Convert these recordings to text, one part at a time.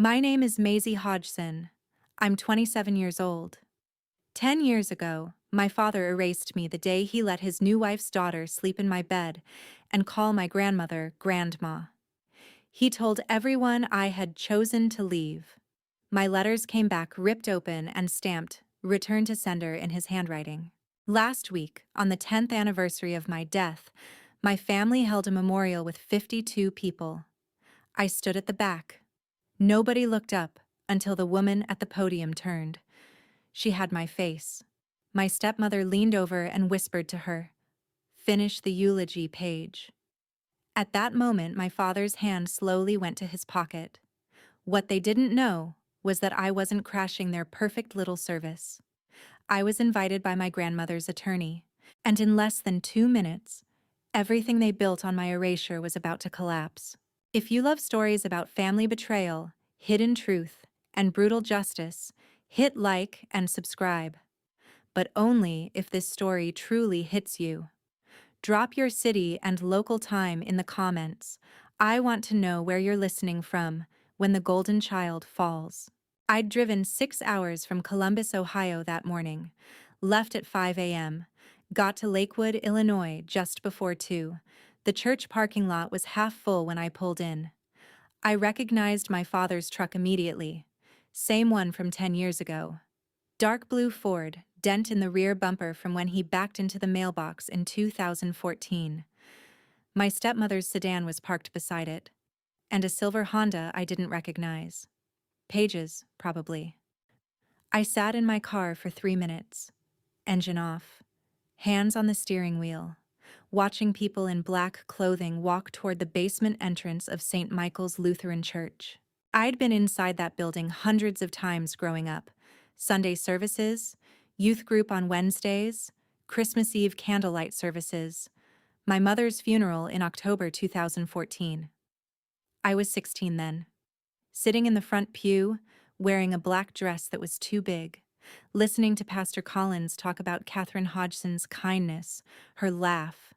My name is Maisie Hodgson. I'm 27 years old. 10 years ago, my father erased me the day he let his new wife's daughter sleep in my bed and call my grandmother Grandma. He told everyone I had chosen to leave. My letters came back ripped open and stamped, "Return to sender" in his handwriting. Last week, on the 10th anniversary of my death, my family held a memorial with 52 people. I stood at the back. Nobody looked up until the woman at the podium turned. She had my face. My stepmother leaned over and whispered to her, "Finish the eulogy page." At that moment, my father's hand slowly went to his pocket. What they didn't know was that I wasn't crashing their perfect little service. I was invited by my grandmother's attorney, and in less than 2 minutes, everything they built on my erasure was about to collapse. If you love stories about family betrayal, hidden truth, and brutal justice, hit like and subscribe. But only if this story truly hits you. Drop your city and local time in the comments. I want to know where you're listening from when the golden child falls. I'd driven 6 hours from Columbus, Ohio that morning, left at 5 a.m., got to Lakewood, Illinois just before 2. The church parking lot was half full when I pulled in. I recognized my father's truck immediately. Same one from 10 years ago. Dark blue Ford, dent in the rear bumper from when he backed into the mailbox in 2014. My stepmother's sedan was parked beside it, and a silver Honda I didn't recognize. Pages, probably. I sat in my car for 3 minutes. Engine off. Hands on the steering wheel. Watching people in black clothing walk toward the basement entrance of St. Michael's Lutheran Church. I'd been inside that building hundreds of times growing up. Sunday services, youth group on Wednesdays, Christmas Eve candlelight services, my mother's funeral in October 2014. I was 16 then. Sitting in the front pew, wearing a black dress that was too big, listening to Pastor Collins talk about Catherine Hodgson's kindness, her laugh,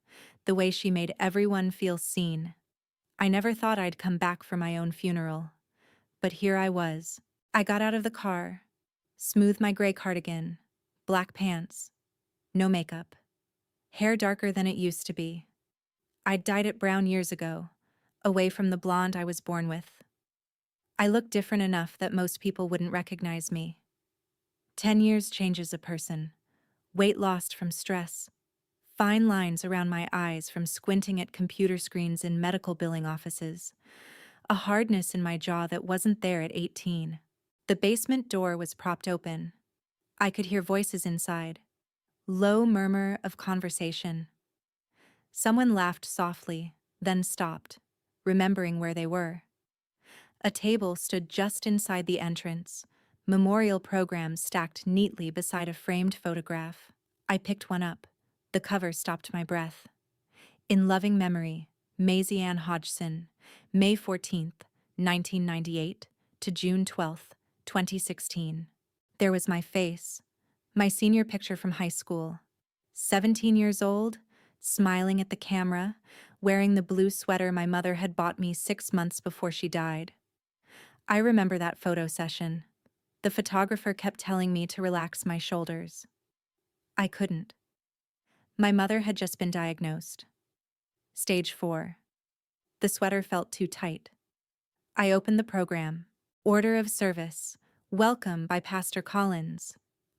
the way she made everyone feel seen. I never thought I'd come back for my own funeral. But here I was. I got out of the car, smoothed my gray cardigan, black pants, no makeup, hair darker than it used to be. I'd dyed it brown years ago, away from the blonde I was born with. I looked different enough that most people wouldn't recognize me. 10 years changes a person. Weight lost from stress. Fine lines around my eyes from squinting at computer screens in medical billing offices. A hardness in my jaw that wasn't there at 18. The basement door was propped open. I could hear voices inside. Low murmur of conversation. Someone laughed softly, then stopped, remembering where they were. A table stood just inside the entrance, memorial programs stacked neatly beside a framed photograph. I picked one up. The cover stopped my breath. In loving memory, Maisie Ann Hodgson, May 14th, 1998 to June 12th, 2016. There was my face, my senior picture from high school. 17 years old, smiling at the camera, wearing the blue sweater my mother had bought me 6 months before she died. I remember that photo session. The photographer kept telling me to relax my shoulders. I couldn't. My mother had just been diagnosed. Stage 4. The sweater felt too tight. I opened the program. Order of service. Welcome by Pastor Collins.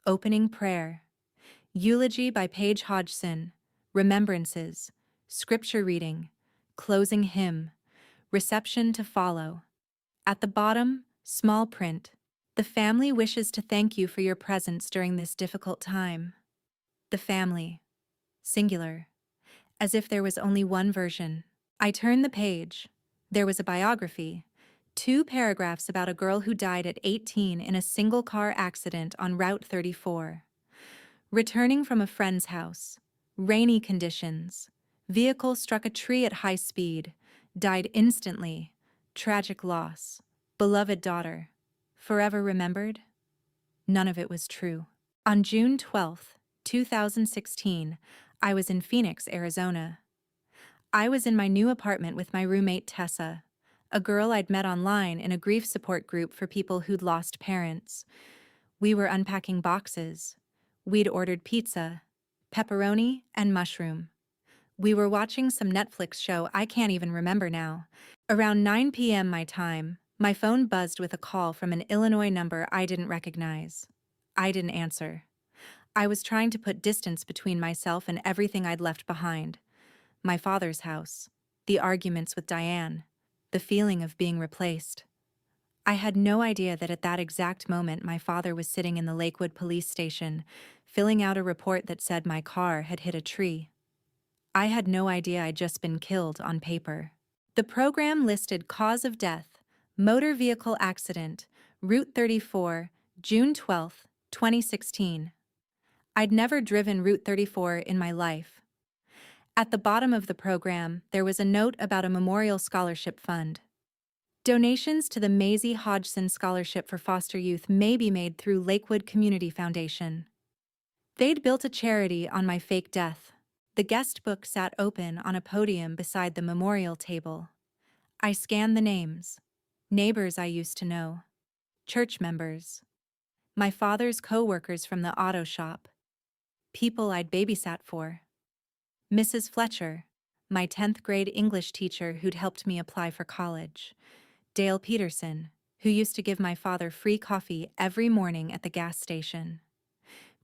Opening prayer. Eulogy by Paige Hodgson. Remembrances. Scripture reading. Closing hymn. Reception to follow. At the bottom, small print. The family wishes to thank you for your presence during this difficult time. The family. Singular. As if there was only one version. I turned the page. There was a biography. 2 paragraphs about a girl who died at 18 in a single-car accident on Route 34. Returning from a friend's house. Rainy conditions. Vehicle struck a tree at high speed. Died instantly. Tragic loss. Beloved daughter. Forever remembered? None of it was true. On June 12th, 2016, I was in Phoenix, Arizona. I was in my new apartment with my roommate Tessa. a girl I'd met online in a grief support group for people who'd lost parents. We were unpacking boxes. We'd ordered pizza, pepperoni, and mushroom. We were watching some Netflix show I can't even remember now. Around 9 p.m. my time, my phone buzzed with a call from an Illinois number I didn't recognize. I didn't answer. I was trying to put distance between myself and everything I'd left behind. My father's house, the arguments with Diane, the feeling of being replaced. I had no idea that at that exact moment my father was sitting in the Lakewood police station, filling out a report that said my car had hit a tree. I had no idea I'd just been killed on paper. The program listed cause of death, motor vehicle accident, Route 34, June 12, 2016. I'd never driven Route 34 in my life. At the bottom of the program, there was a note about a memorial scholarship fund. Donations to the Maisie Hodgson Scholarship for Foster Youth may be made through Lakewood Community Foundation. They'd built a charity on my fake death. The guest book sat open on a podium beside the memorial table. I scanned the names. Neighbors I used to know. Church members. My father's co-workers from the auto shop. People I'd babysat for. Mrs. Fletcher, my 10th grade English teacher who'd helped me apply for college. Dale Peterson, who used to give my father free coffee every morning at the gas station.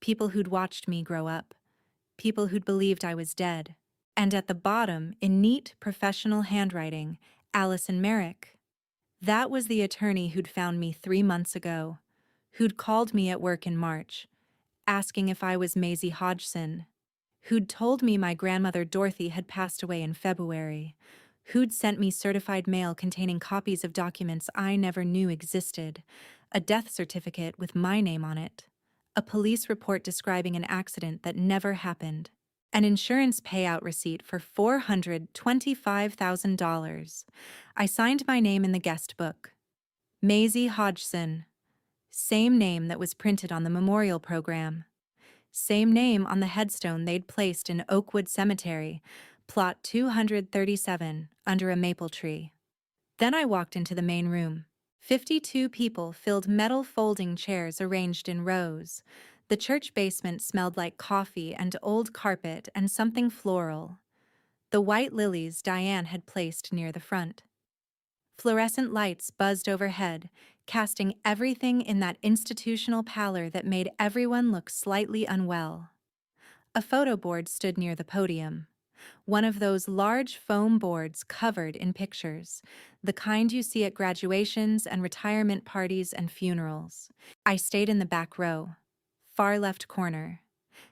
People who'd watched me grow up. People who'd believed I was dead. And at the bottom, in neat, professional handwriting, Allison Merrick. That was the attorney who'd found me 3 months ago, who'd called me at work in March, asking if I was Maisie Hodgson, who'd told me my grandmother Dorothy had passed away in February, who'd sent me certified mail containing copies of documents I never knew existed, a death certificate with my name on it, a police report describing an accident that never happened, an insurance payout receipt for $425,000. I signed my name in the guest book. Maisie Hodgson. Same name that was printed on the memorial program. Same name on the headstone they'd placed in Oakwood Cemetery, plot 237, under a maple tree. Then I walked into the main room. 52 people filled metal folding chairs arranged in rows. The church basement smelled like coffee and old carpet and something floral. The white lilies Diane had placed near the front. Fluorescent lights buzzed overhead, casting everything in that institutional pallor that made everyone look slightly unwell. A photo board stood near the podium. One of those large foam boards covered in pictures, the kind you see at graduations and retirement parties and funerals. I stayed in the back row, far left corner,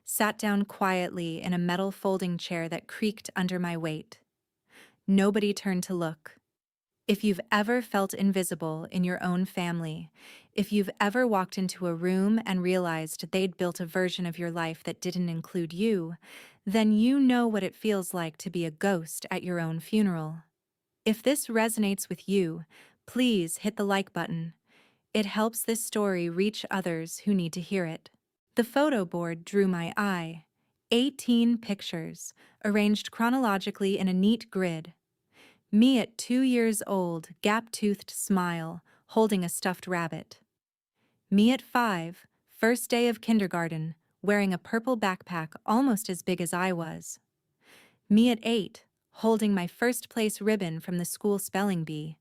sat down quietly in a metal folding chair that creaked under my weight. Nobody turned to look. If you've ever felt invisible in your own family, if you've ever walked into a room and realized they'd built a version of your life that didn't include you, then you know what it feels like to be a ghost at your own funeral. If this resonates with you, please hit the like button. It helps this story reach others who need to hear it. The photo board drew my eye. 18 pictures, arranged chronologically in a neat grid. Me at 2 years old, gap-toothed smile, holding a stuffed rabbit. Me at 5, first day of kindergarten, wearing a purple backpack almost as big as I was. Me at 8, holding my first place ribbon from the school spelling bee.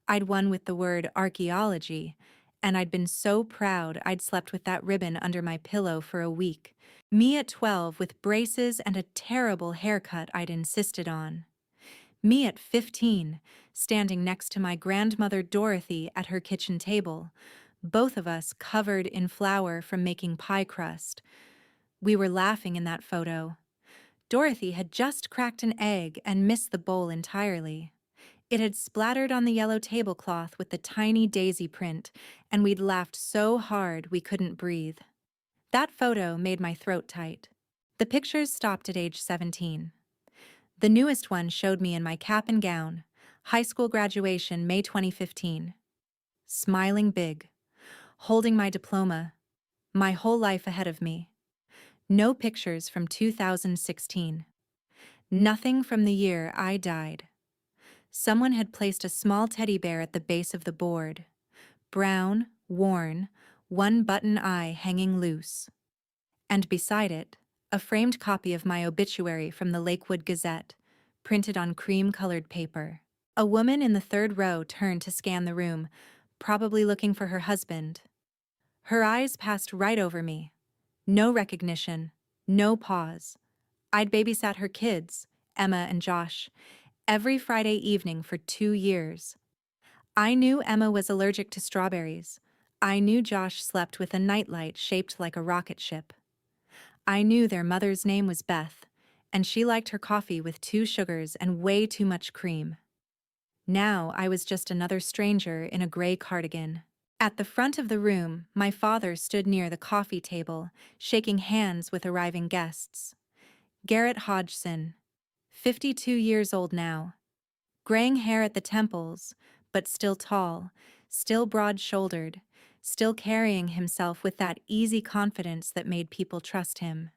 I'd won with the word archaeology, and I'd been so proud I'd slept with that ribbon under my pillow for a week. Me at 12 with braces and a terrible haircut I'd insisted on. Me at 15, standing next to my grandmother Dorothy at her kitchen table, both of us covered in flour from making pie crust. We were laughing in that photo. Dorothy had just cracked an egg and missed the bowl entirely. It had splattered on the yellow tablecloth with the tiny daisy print, and we'd laughed so hard we couldn't breathe. That photo made my throat tight. The pictures stopped at age 17. The newest one showed me in my cap and gown, high school graduation, May 2015. Smiling big, holding my diploma, my whole life ahead of me. No pictures from 2016. Nothing from the year I died. Someone had placed a small teddy bear at the base of the board. Brown, worn, one button eye hanging loose. And beside it, a framed copy of my obituary from the Lakewood Gazette, printed on cream-colored paper. A woman in the third row turned to scan the room, probably looking for her husband. Her eyes passed right over me. No recognition, no pause. I'd babysat her kids, Emma and Josh, every Friday evening for 2 years. I knew Emma was allergic to strawberries. I knew Josh slept with a nightlight shaped like a rocket ship. I knew their mother's name was Beth, and she liked her coffee with 2 sugars and way too much cream. Now I was just another stranger in a gray cardigan. At the front of the room, my father stood near the coffee table, shaking hands with arriving guests. Garrett Hodgson, 52 years old now. Graying hair at the temples, but still tall, still broad-shouldered, still carrying himself with that easy confidence that made people trust him.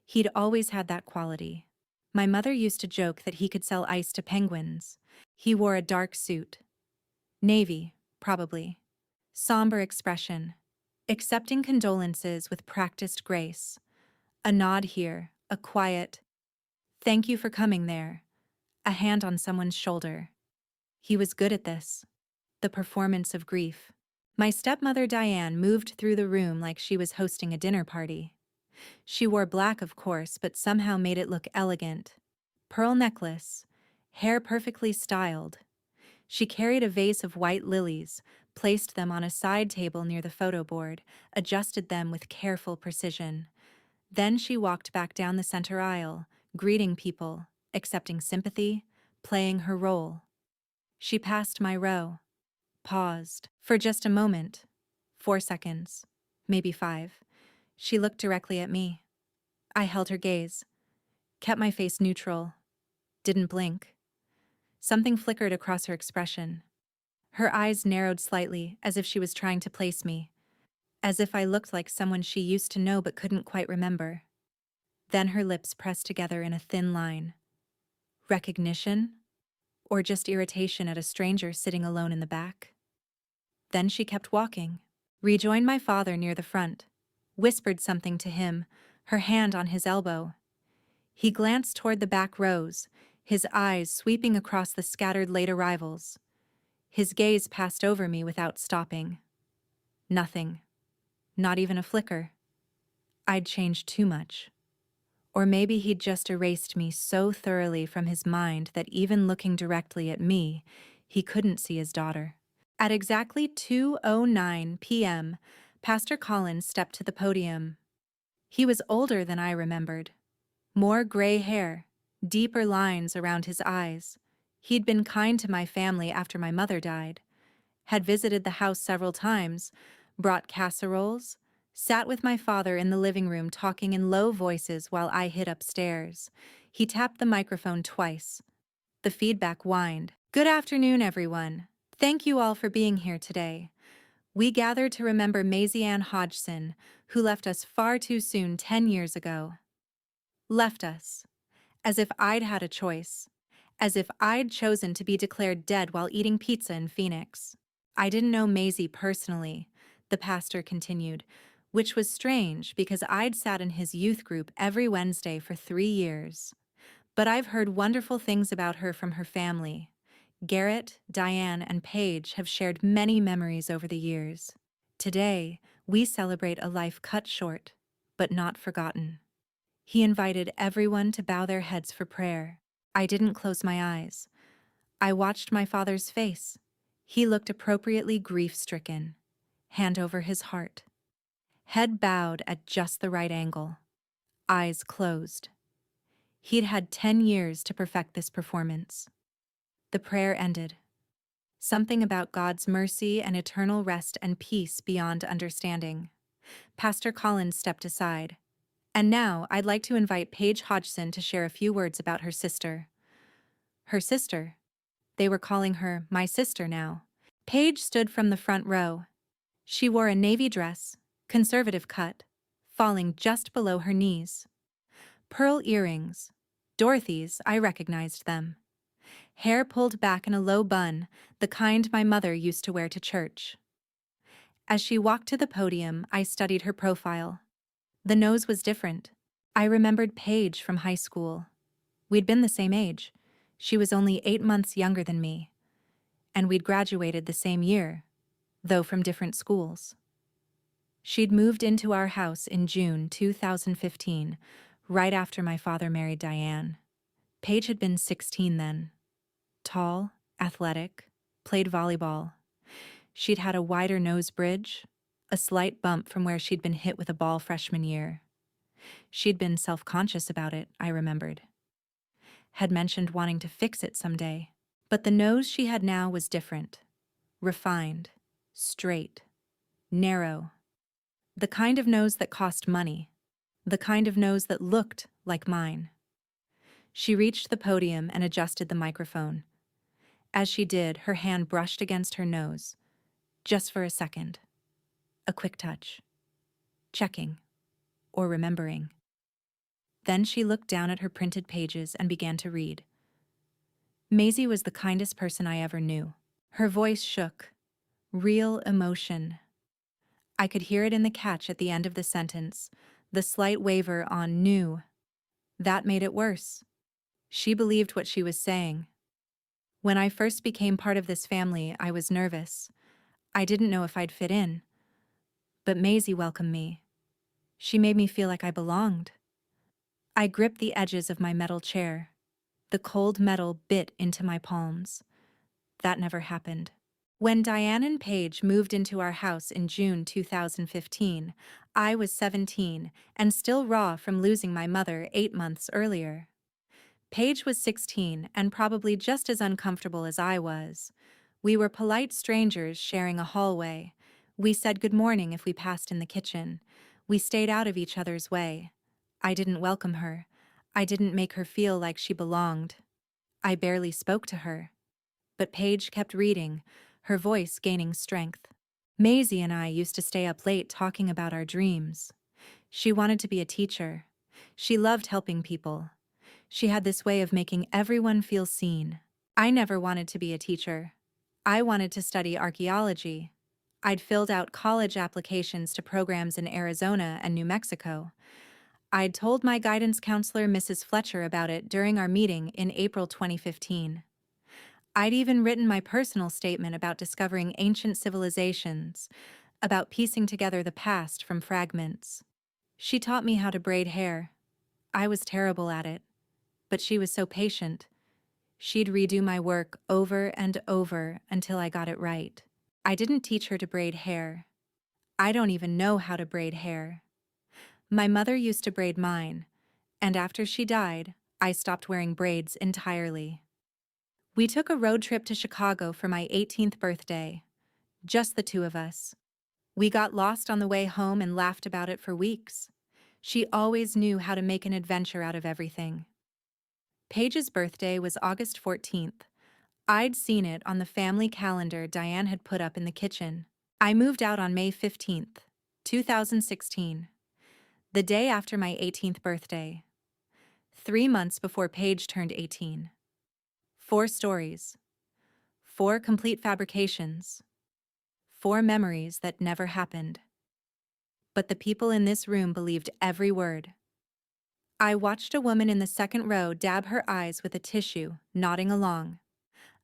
He'd always had that quality. My mother used to joke that he could sell ice to penguins. He wore a dark suit. Navy, probably. Somber expression. Accepting condolences with practiced grace. A nod here, a quiet, "Thank you for coming" there. A hand on someone's shoulder. He was good at this. The performance of grief. My stepmother Diane moved through the room like she was hosting a dinner party. She wore black, of course, but somehow made it look elegant. Pearl necklace, hair perfectly styled. She carried a vase of white lilies, placed them on a side table near the photo board, adjusted them with careful precision. Then she walked back down the center aisle, greeting people, accepting sympathy, playing her role. She passed my row, paused for just a moment, 4 seconds, maybe 5. She looked directly at me. I held her gaze, kept my face neutral, didn't blink. Something flickered across her expression. Her eyes narrowed slightly, as if she was trying to place me, as if I looked like someone she used to know but couldn't quite remember. Then her lips pressed together in a thin line. Recognition? Or just irritation at a stranger sitting alone in the back? Then she kept walking, rejoined my father near the front, whispered something to him, her hand on his elbow. He glanced toward the back rows, his eyes sweeping across the scattered late arrivals. His gaze passed over me without stopping. Nothing. Not even a flicker. I'd changed too much. Or maybe he'd just erased me so thoroughly from his mind that even looking directly at me, he couldn't see his daughter. At exactly 2:09 p.m., Pastor Collins stepped to the podium. He was older than I remembered. More gray hair, deeper lines around his eyes. He'd been kind to my family after my mother died, had visited the house several times, brought casseroles, sat with my father in the living room talking in low voices while I hid upstairs. He tapped the microphone twice. The feedback whined. "Good afternoon, everyone. Thank you all for being here today. We gathered to remember Maisie Ann Hodgson, who left us far too soon 10 years ago." Left us. As if I'd had a choice. As if I'd chosen to be declared dead while eating pizza in Phoenix. I didn't know Maisie personally, the pastor continued, which was strange because I'd sat in his youth group every Wednesday for 3 years. But I've heard wonderful things about her from her family. Garrett, Diane, and Paige have shared many memories over the years. Today, we celebrate a life cut short, but not forgotten. He invited everyone to bow their heads for prayer. I didn't close my eyes. I watched my father's face. He looked appropriately grief-stricken, hand over his heart. Head bowed at just the right angle. Eyes closed. He'd had 10 years to perfect this performance. The prayer ended. Something about God's mercy and eternal rest and peace beyond understanding. Pastor Collins stepped aside. "And now I'd like to invite Paige Hodgson to share a few words about her sister." Her sister? They were calling her my sister now. Paige stood from the front row. She wore a navy dress, conservative cut, falling just below her knees. Pearl earrings. Dorothy's, I recognized them. Hair pulled back in a low bun, the kind my mother used to wear to church. As she walked to the podium, I studied her profile. The nose was different. I remembered Paige from high school. We'd been the same age. She was only 8 months younger than me. And we'd graduated the same year, though from different schools. She'd moved into our house in June 2015, right after my father married Diane. Paige had been 16 then. Tall, athletic, played volleyball. She'd had a wider nose bridge, a slight bump from where she'd been hit with a ball freshman year. She'd been self-conscious about it, I remembered. Had mentioned wanting to fix it someday. But the nose she had now was different. Refined, straight, narrow. The kind of nose that cost money. The kind of nose that looked like mine. She reached the podium and adjusted the microphone. As she did, her hand brushed against her nose. Just for a second. A quick touch. Checking. Or remembering. Then she looked down at her printed pages and began to read. Maisie was the kindest person I ever knew. Her voice shook. Real emotion. I could hear it in the catch at the end of the sentence, the slight waver on "knew." That made it worse. She believed what she was saying. When I first became part of this family, I was nervous. I didn't know if I'd fit in. But Maisie welcomed me. She made me feel like I belonged. I gripped the edges of my metal chair. The cold metal bit into my palms. That never happened. When Diane and Paige moved into our house in June 2015, I was 17 and still raw from losing my mother 8 months earlier. Paige was 16 and probably just as uncomfortable as I was. We were polite strangers sharing a hallway. We said good morning if we passed in the kitchen. We stayed out of each other's way. I didn't welcome her. I didn't make her feel like she belonged. I barely spoke to her. But Paige kept reading, her voice gaining strength. Maisie and I used to stay up late talking about our dreams. She wanted to be a teacher. She loved helping people. She had this way of making everyone feel seen. I never wanted to be a teacher. I wanted to study archaeology. I'd filled out college applications to programs in Arizona and New Mexico. I'd told my guidance counselor, Mrs. Fletcher, about it during our meeting in April 2015. I'd even written my personal statement about discovering ancient civilizations, about piecing together the past from fragments. She taught me how to braid hair. I was terrible at it, but she was so patient. She'd redo my work over and over until I got it right. I didn't teach her to braid hair. I don't even know how to braid hair. My mother used to braid mine, and after she died, I stopped wearing braids entirely. We took a road trip to Chicago for my 18th birthday. Just the two of us. We got lost on the way home and laughed about it for weeks. She always knew how to make an adventure out of everything. Paige's birthday was August 14th. I'd seen it on the family calendar Diane had put up in the kitchen. I moved out on May 15th, 2016, the day after my 18th birthday. 3 months before Paige turned 18. 4 stories. 4 complete fabrications. 4 memories that never happened. But the people in this room believed every word. I watched a woman in the second row dab her eyes with a tissue, nodding along.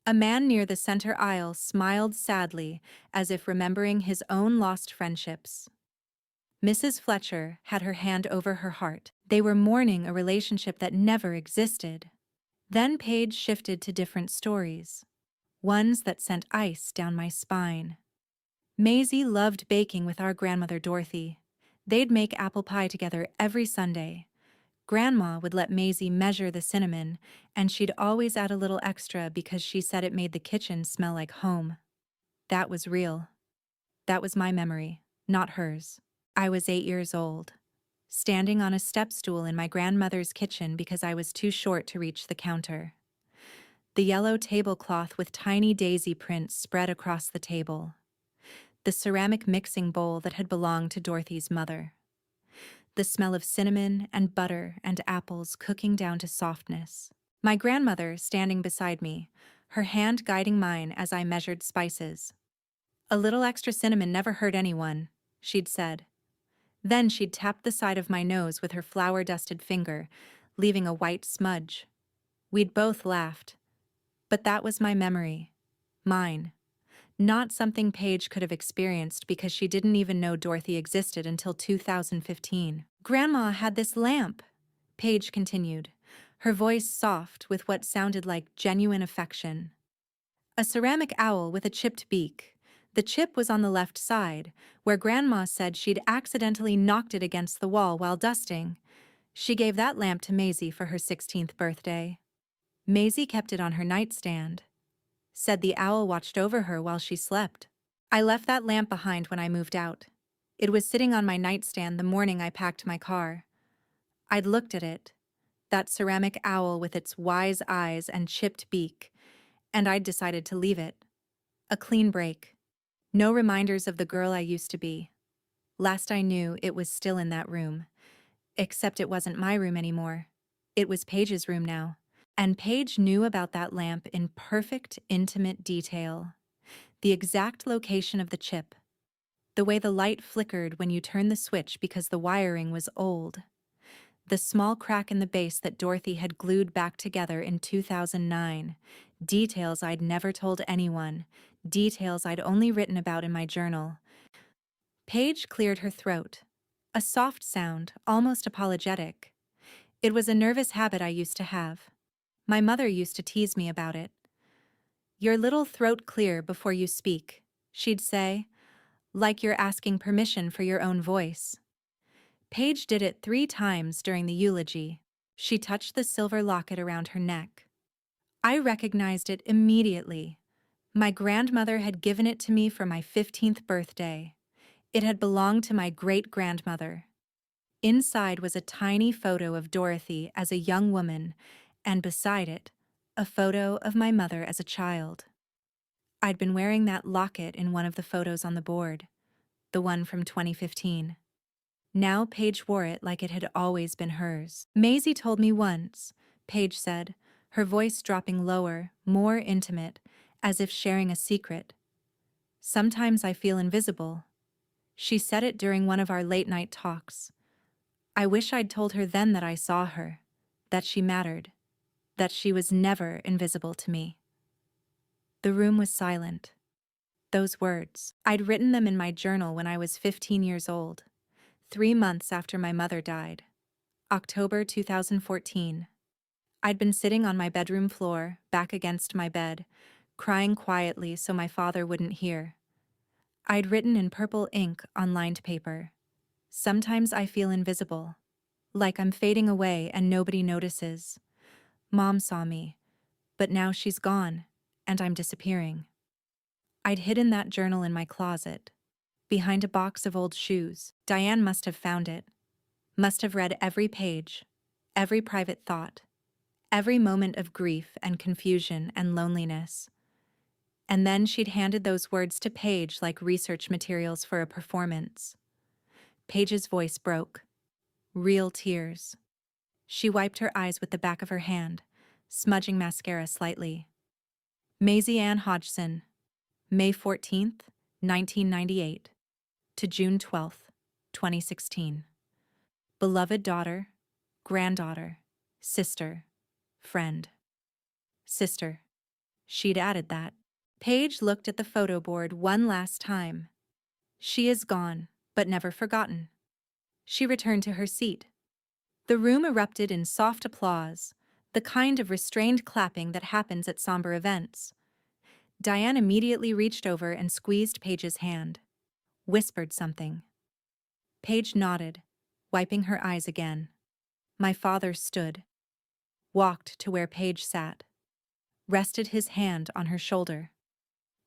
A man near the center aisle smiled sadly, as if remembering his own lost friendships. Mrs. Fletcher had her hand over her heart. They were mourning a relationship that never existed. Then Paige shifted to different stories, ones that sent ice down my spine. Maisie loved baking with our grandmother Dorothy. They'd make apple pie together every Sunday. Grandma would let Maisie measure the cinnamon, and she'd always add a little extra because she said it made the kitchen smell like home. That was real. That was my memory, not hers. I was 8 years old, standing on a step stool in my grandmother's kitchen because I was too short to reach the counter. The yellow tablecloth with tiny daisy prints spread across the table. The ceramic mixing bowl that had belonged to Dorothy's mother. The smell of cinnamon and butter and apples cooking down to softness. My grandmother standing beside me, her hand guiding mine as I measured spices. "A little extra cinnamon never hurt anyone," she'd said. Then she'd tap the side of my nose with her flour-dusted finger, leaving a white smudge. We'd both laughed. But that was my memory. Mine. Not something Paige could have experienced because she didn't even know Dorothy existed until 2015. "Grandma had this lamp," Paige continued, her voice soft with what sounded like genuine affection. "A ceramic owl with a chipped beak. The chip was on the left side, where Grandma said she'd accidentally knocked it against the wall while dusting. She gave that lamp to Maisie for her 16th birthday. Maisie kept it on her nightstand. Said the owl watched over her while she slept. I left that lamp behind when I moved out. It was sitting on my nightstand the morning I packed my car. I'd looked at it, that ceramic owl with its wise eyes and chipped beak, and I'd decided to leave it. A clean break. No reminders of the girl I used to be. Last I knew, it was still in that room. Except it wasn't my room anymore. It was Paige's room now. And Paige knew about that lamp in perfect, intimate detail. The exact location of the chip. The way the light flickered when you turned the switch because the wiring was old. The small crack in the base that Dorothy had glued back together in 2009. Details I'd never told anyone. Details I'd only written about in my journal. Paige cleared her throat. A soft sound, almost apologetic. It was a nervous habit I used to have. My mother used to tease me about it. "Your little throat clear before you speak," she'd say, like you're asking permission for your own voice. Paige did it 3 times during the eulogy. She touched the silver locket around her neck. I recognized it immediately. My grandmother had given it to me for my 15th birthday. It had belonged to my great-grandmother. Inside was a tiny photo of Dorothy as a young woman, and beside it, a photo of my mother as a child. I'd been wearing that locket in one of the photos on the board, the one from 2015. Now Paige wore it like it had always been hers. "Maisie told me once," Paige said, her voice dropping lower, more intimate, as if sharing a secret. "Sometimes I feel invisible." She said it during one of our late-night talks. I wish I'd told her then that I saw her, that she mattered, that she was never invisible to me. The room was silent. Those words, I'd written them in my journal when I was 15 years old, 3 months after my mother died. October 2014. I'd been sitting on my bedroom floor, back against my bed, crying quietly so my father wouldn't hear. I'd written in purple ink on lined paper. "Sometimes I feel invisible, like I'm fading away and nobody notices. Mom saw me, but now she's gone, and I'm disappearing." I'd hidden that journal in my closet, behind a box of old shoes. Diane must have found it, must have read every page, every private thought, every moment of grief and confusion and loneliness. And then she'd handed those words to Paige like research materials for a performance. Paige's voice broke. Real tears. She wiped her eyes with the back of her hand, smudging mascara slightly. "Maisie Ann Hodgson, May 14th, 1998 to June 12th, 2016. Beloved daughter, granddaughter, sister, friend." Sister. She'd added that. Paige looked at the photo board one last time. She is gone, but never forgotten. She returned to her seat. The room erupted in soft applause, the kind of restrained clapping that happens at somber events. Diane immediately reached over and squeezed Paige's hand, whispered something. Paige nodded, wiping her eyes again. My father stood, walked to where Paige sat, rested his hand on her shoulder.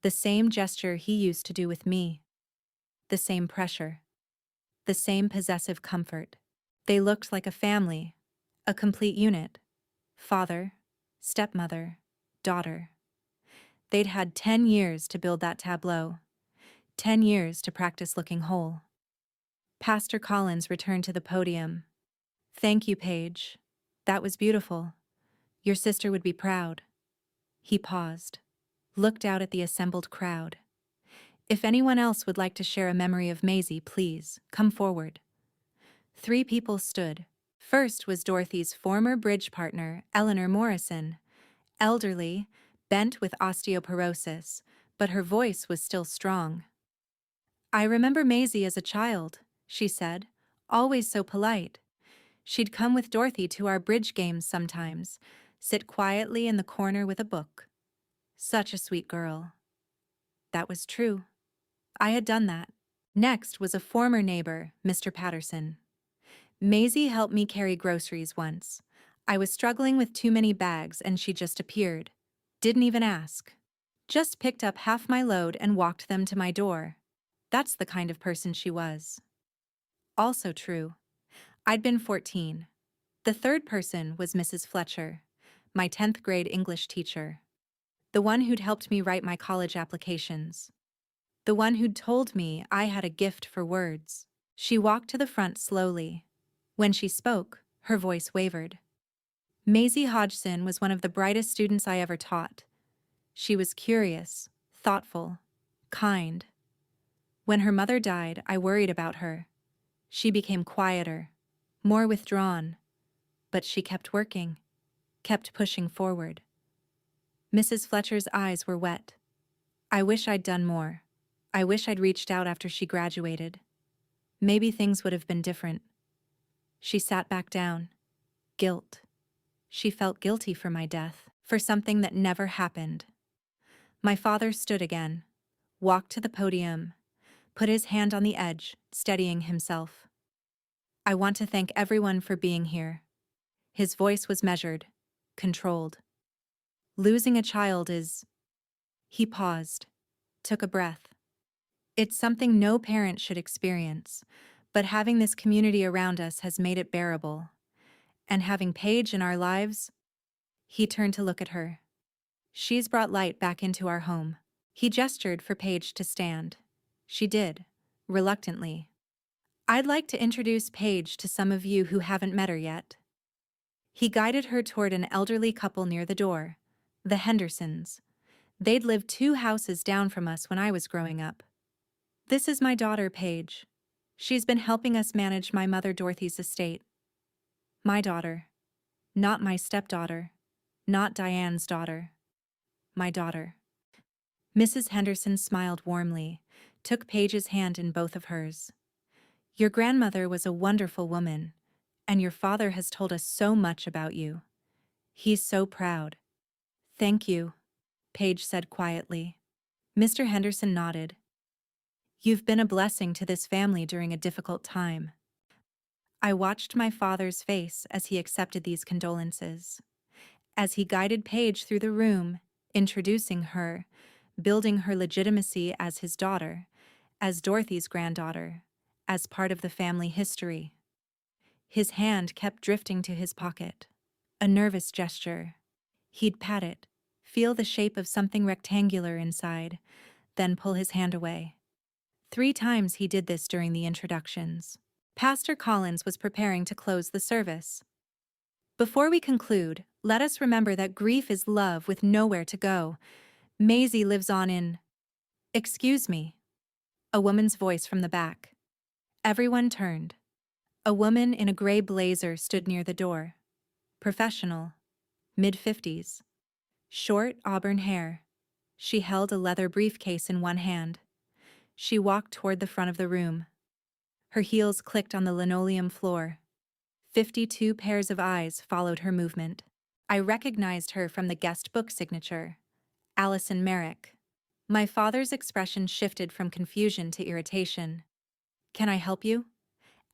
The same gesture he used to do with me. The same pressure. The same possessive comfort. They looked like a family, a complete unit. Father, stepmother, daughter. They'd had 10 years to build that tableau, 10 years to practice looking whole. Pastor Collins returned to the podium. "Thank you, Paige. That was beautiful. Your sister would be proud. He paused, looked out at the assembled crowd. If anyone else would like to share a memory of Maisie, please, come forward. 3 people stood. First was Dorothy's former bridge partner, Eleanor Morrison, elderly, bent with osteoporosis, but her voice was still strong. I remember Maisie as a child, she said, always so polite. She'd come with Dorothy to our bridge games sometimes, sit quietly in the corner with a book. Such a sweet girl. That was true. I had done that. Next was a former neighbor, Mr. Patterson. Maisie helped me carry groceries once. I was struggling with too many bags and she just appeared. Didn't even ask. Just picked up half my load and walked them to my door. That's the kind of person she was. Also true. I'd been 14. The third person was Mrs. Fletcher, my 10th grade English teacher. The one who'd helped me write my college applications. The one who'd told me I had a gift for words. She walked to the front slowly. When she spoke, her voice wavered. Maisie Hodgson was one of the brightest students I ever taught. She was curious, thoughtful, kind. When her mother died, I worried about her. She became quieter, more withdrawn, but she kept working, kept pushing forward. Mrs. Fletcher's eyes were wet. I wish I'd done more. I wish I'd reached out after she graduated. Maybe things would have been different. She sat back down. Guilt. She felt guilty for my death, for something that never happened. My father stood again, walked to the podium, put his hand on the edge, steadying himself. I want to thank everyone for being here. His voice was measured, controlled. Losing a child is... He paused, took a breath. It's something no parent should experience, but having this community around us has made it bearable. And having Paige in our lives... He turned to look at her. She's brought light back into our home. He gestured for Paige to stand. She did, reluctantly. I'd like to introduce Paige to some of you who haven't met her yet. He guided her toward an elderly couple near the door, the Hendersons. They'd lived 2 houses down from us when I was growing up. This is my daughter, Paige. She's been helping us manage my mother Dorothy's estate. My daughter. Not my stepdaughter. Not Diane's daughter. My daughter. Mrs. Henderson smiled warmly, took Paige's hand in both of hers. Your grandmother was a wonderful woman, and your father has told us so much about you. He's so proud. Thank you, Paige said quietly. Mr. Henderson nodded. You've been a blessing to this family during a difficult time. I watched my father's face as he accepted these condolences. As he guided Paige through the room, introducing her, building her legitimacy as his daughter, as Dorothy's granddaughter, as part of the family history. His hand kept drifting to his pocket. A nervous gesture. He'd pat it, feel the shape of something rectangular inside, then pull his hand away. 3 times he did this during the introductions. Pastor Collins was preparing to close the service. Before we conclude, let us remember that grief is love with nowhere to go. Maisie lives on in... Excuse me. A woman's voice from the back. Everyone turned. A woman in a gray blazer stood near the door. Professional. Mid-50s. Short auburn hair. She held a leather briefcase in one hand. She walked toward the front of the room. Her heels clicked on the linoleum floor. 52 pairs of eyes followed her movement. I recognized her from the guest book signature. Allison Merrick. My father's expression shifted from confusion to irritation. Can I help you?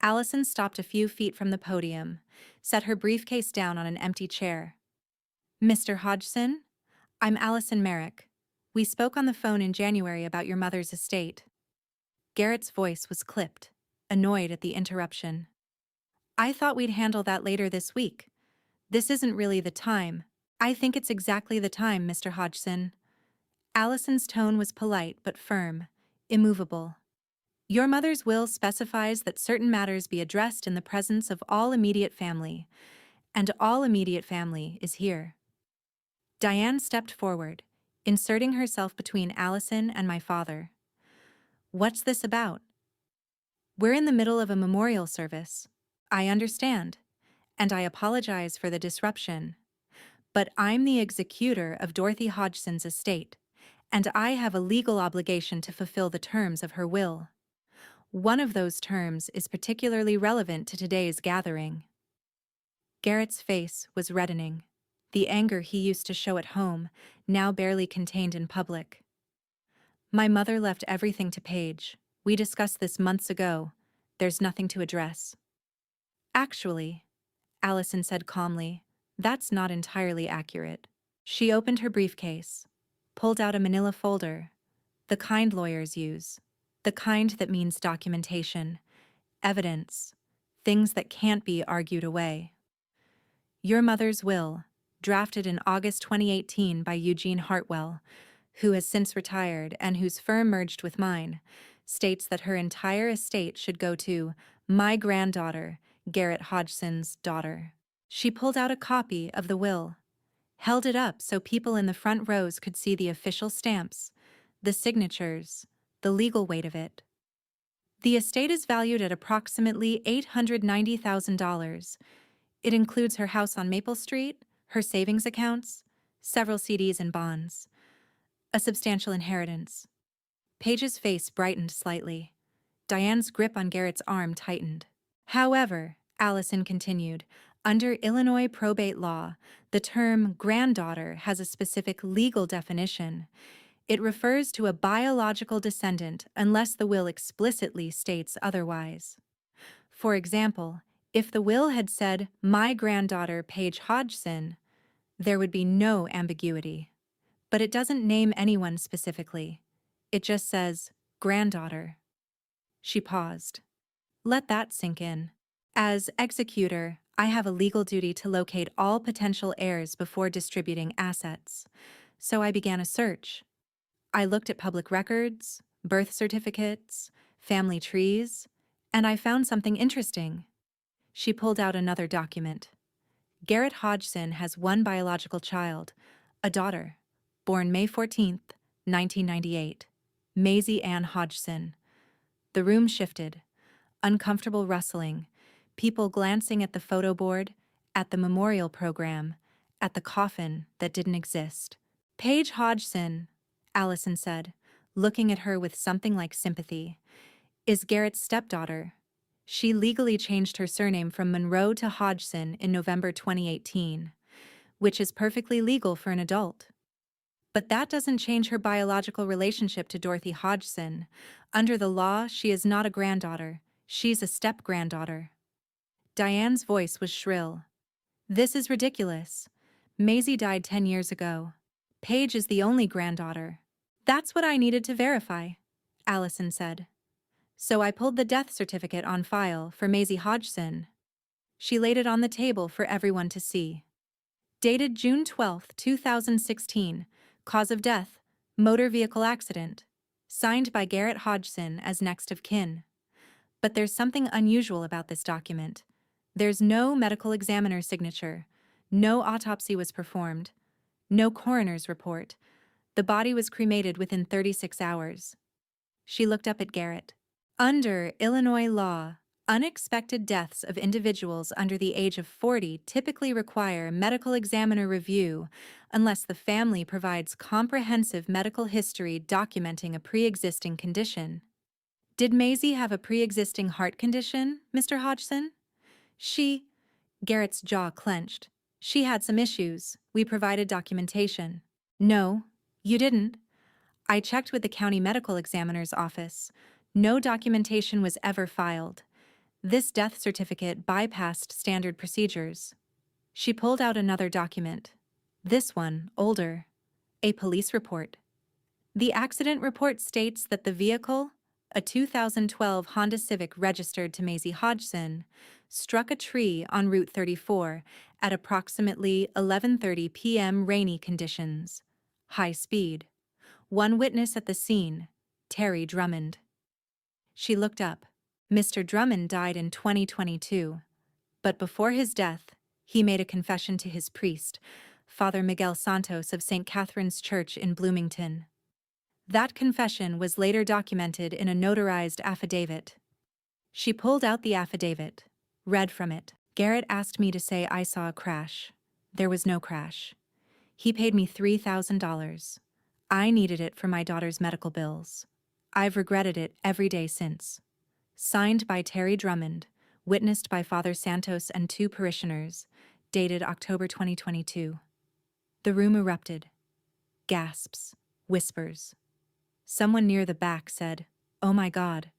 Allison stopped a few feet from the podium, set her briefcase down on an empty chair. Mr. Hodgson? I'm Allison Merrick. We spoke on the phone in January about your mother's estate. Garrett's voice was clipped, annoyed at the interruption. I thought we'd handle that later this week. This isn't really the time. I think it's exactly the time, Mr. Hodgson. Allison's tone was polite but firm, immovable. Your mother's will specifies that certain matters be addressed in the presence of all immediate family, and all immediate family is here. Diane stepped forward, inserting herself between Allison and my father. What's this about? We're in the middle of a memorial service. I understand, and I apologize for the disruption. But I'm the executor of Dorothy Hodgson's estate, and I have a legal obligation to fulfill the terms of her will. One of those terms is particularly relevant to today's gathering. Garrett's face was reddening. The anger he used to show at home, now barely contained in public. My mother left everything to Paige. We discussed this months ago. There's nothing to address. Actually, Allison said calmly, that's not entirely accurate. She opened her briefcase, pulled out a manila folder, the kind lawyers use, the kind that means documentation, evidence, things that can't be argued away. Your mother's will, drafted in August 2018 by Eugene Hartwell, who has since retired and whose firm merged with mine, states that her entire estate should go to my granddaughter, Garrett Hodgson's daughter. She pulled out a copy of the will, held it up so people in the front rows could see the official stamps, the signatures, the legal weight of it. The estate is valued at approximately $890,000. It includes her house on Maple Street, her savings accounts, several CDs and bonds, a substantial inheritance. Paige's face brightened slightly. Diane's grip on Garrett's arm tightened. However, Allison continued, under Illinois probate law, the term granddaughter has a specific legal definition. It refers to a biological descendant unless the will explicitly states otherwise. For example, if the will had said, my granddaughter Paige Hodgson, there would be no ambiguity. But it doesn't name anyone specifically. It just says, granddaughter. She paused. Let that sink in. As executor, I have a legal duty to locate all potential heirs before distributing assets. So I began a search. I looked at public records, birth certificates, family trees, and I found something interesting. She pulled out another document. Garrett Hodgson has one biological child, a daughter, born May 14, 1998, Maisie Ann Hodgson. The room shifted. Uncomfortable rustling, people glancing at the photo board, at the memorial program, at the coffin that didn't exist. Paige Hodgson, Allison said, looking at her with something like sympathy, is Garrett's stepdaughter. She legally changed her surname from Monroe to Hodgson in November 2018, which is perfectly legal for an adult. But that doesn't change her biological relationship to Dorothy Hodgson. Under the law, she is not a granddaughter. She's a step-granddaughter. Diane's voice was shrill. This is ridiculous. Maisie died 10 years ago. Paige is the only granddaughter. That's what I needed to verify, Allison said. So I pulled the death certificate on file for Maisie Hodgson. She laid it on the table for everyone to see. Dated June 12, 2016, cause of death, motor vehicle accident. Signed by Garrett Hodgson as next of kin. But there's something unusual about this document. There's no medical examiner's signature. No autopsy was performed. No coroner's report. The body was cremated within 36 hours. She looked up at Garrett. Under Illinois law, unexpected deaths of individuals under the age of 40 typically require medical examiner review unless the family provides comprehensive medical history documenting a pre-existing condition. Did Maisie have a pre-existing heart condition, Mr. Hodgson? Garrett's jaw clenched. She had some issues. We provided documentation. No, you didn't. I checked with the county medical examiner's office. No documentation was ever filed. This death certificate bypassed standard procedures. She pulled out another document. This one, older. A police report. The accident report states that the vehicle, a 2012 Honda Civic registered to Maisie Hodgson, struck a tree on Route 34 at approximately 11:30 p.m. rainy conditions. High speed. One witness at the scene, Terry Drummond. She looked up. Mr. Drummond died in 2022, but before his death, He made a confession to his priest, Father Miguel Santos of St. Catherine's Church in Bloomington. That confession was later documented in a notarized affidavit. She pulled out the affidavit, read from it. Garrett asked me to say I saw a crash. There was no crash. He paid me $3,000. I needed it for my daughter's medical bills. I've regretted it every day since. Signed by Terry Drummond, witnessed by Father Santos and 2 parishioners, dated October 2022. The room erupted. Gasps, whispers. Someone near the back said, "Oh my God."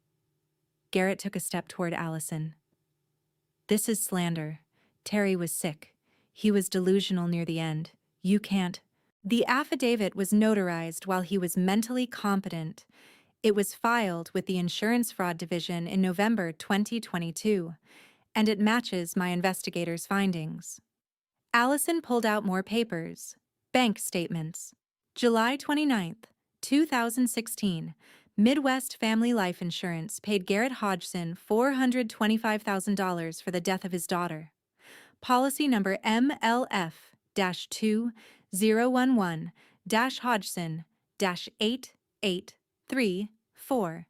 Garrett took a step toward Allison. "This is slander. Terry was sick. He was delusional near the end. You can't." The affidavit was notarized while he was mentally competent. It was filed with the Insurance Fraud Division in November 2022, and it matches my investigators' findings. Allison pulled out more papers. Bank statements. July 29, 2016. Midwest Family Life Insurance paid Garrett Hodgson $425,000 for the death of his daughter. Policy number MLF-201-Hodgson-8834.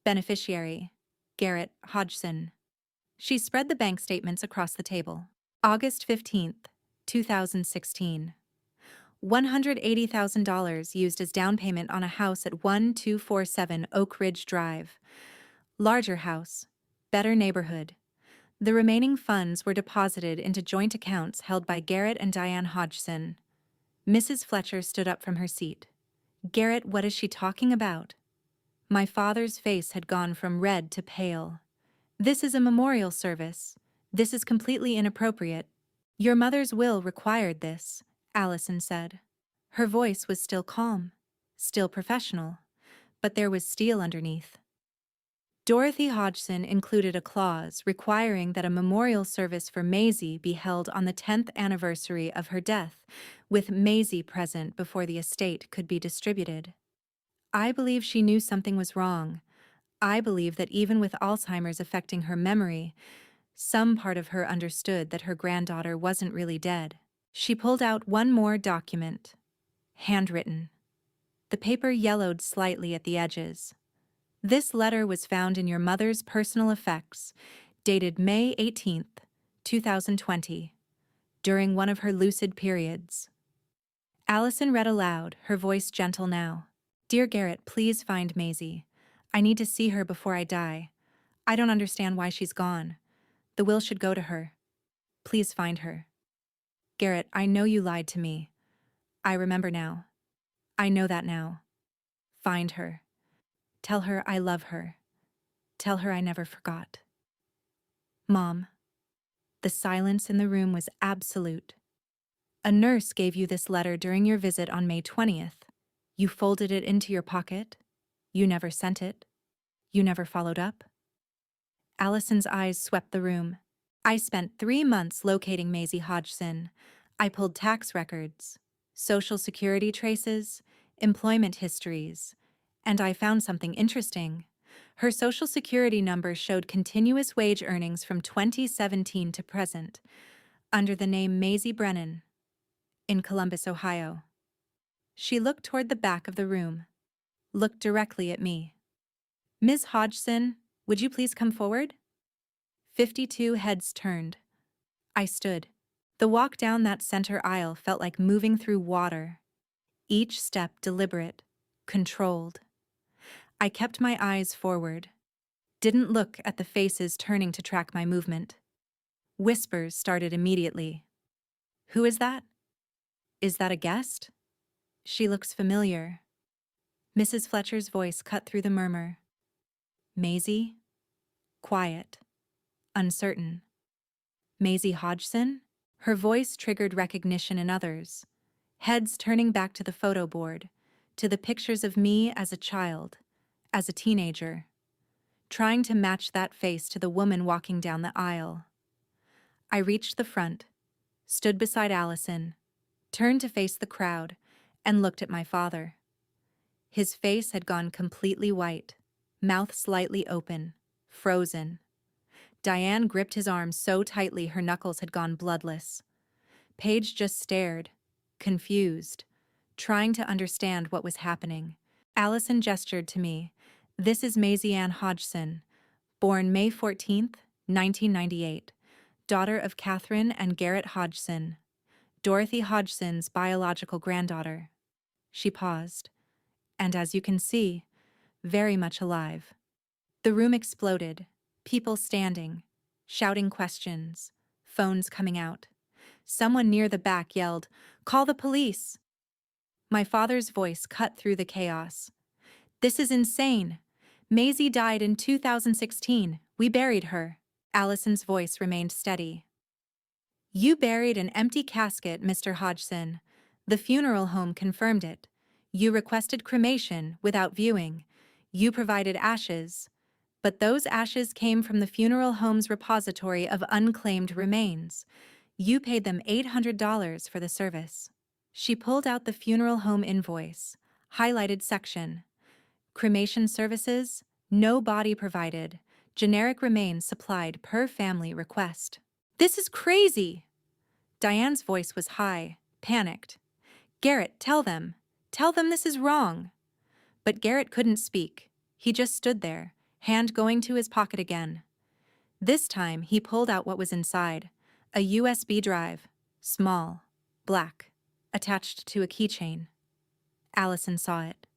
Beneficiary, Garrett Hodgson. She spread the bank statements across the table. August 15, 2016. $180,000 used as down payment on a house at 1247 Oak Ridge Drive. Larger house, better neighborhood. The remaining funds were deposited into joint accounts held by Garrett and Diane Hodgson. Mrs. Fletcher stood up from her seat. "Garrett, what is she talking about?" My father's face had gone from red to pale. "This is a memorial service. This is completely inappropriate. Your mother's will required this," Allison said. Her voice was still calm, still professional, but there was steel underneath. Dorothy Hodgson included a clause requiring that a memorial service for Maisie be held on the 10th anniversary of her death, with Maisie present before the estate could be distributed. I believe she knew something was wrong. I believe that even with Alzheimer's affecting her memory, some part of her understood that her granddaughter wasn't really dead. She pulled out one more document. Handwritten. The paper yellowed slightly at the edges. "This letter was found in your mother's personal effects, dated May 18, 2020, during one of her lucid periods." Allison read aloud, her voice gentle now. "Dear Garrett, please find Maisie. I need to see her before I die. I don't understand why she's gone. The will should go to her. Please find her. Garrett, I know you lied to me. I remember now. I know that now. Find her. Tell her I love her. Tell her I never forgot." Mom. The silence in the room was absolute. "A nurse gave you this letter during your visit on May 20th. You folded it into your pocket. You never sent it. You never followed up." Allison's eyes swept the room. "I spent 3 months locating Maisie Hodgson. I pulled tax records, social security traces, employment histories, and I found something interesting. Her social security number showed continuous wage earnings from 2017 to present, under the name Maisie Brennan, in Columbus, Ohio." She looked toward the back of the room, looked directly at me. "Ms. Hodgson, would you please come forward?" 52 heads turned. I stood. The walk down that center aisle felt like moving through water. Each step deliberate, controlled. I kept my eyes forward. Didn't look at the faces turning to track my movement. Whispers started immediately. "Who is that? Is that a guest? She looks familiar." Mrs. Fletcher's voice cut through the murmur. "Maisie?" Quiet. Uncertain. "Maisie Hodgson?" Her voice triggered recognition in others. Heads turning back to the photo board, to the pictures of me as a child, as a teenager, trying to match that face to the woman walking down the aisle. I reached the front, stood beside Allison, turned to face the crowd, and looked at my father. His face had gone completely white, mouth slightly open, frozen. Diane gripped his arm so tightly her knuckles had gone bloodless. Paige just stared, confused, trying to understand what was happening. Allison gestured to me. This is Maisie Ann Hodgson, born May 14th, 1998, daughter of Catherine and Garrett Hodgson, Dorothy Hodgson's biological granddaughter. She paused, and as you can see, very much alive. The room exploded, people standing, shouting questions, phones coming out. Someone near the back yelled, "Call the police!" My father's voice cut through the chaos. "This is insane. Maisie died in 2016. We buried her." Allison's voice remained steady. "You buried an empty casket, Mr. Hodgson. The funeral home confirmed it. You requested cremation without viewing. You provided ashes. But those ashes came from the funeral home's repository of unclaimed remains. You paid them $800 for the service." She pulled out the funeral home invoice, highlighted section. Cremation services, no body provided, generic remains supplied per family request. "This is crazy!" Diane's voice was high, panicked. "Garrett, tell them. Tell them this is wrong." But Garrett couldn't speak. He just stood there, hand going to his pocket again. This time, he pulled out what was inside. A USB drive, small, black, attached to a keychain. Allison saw it.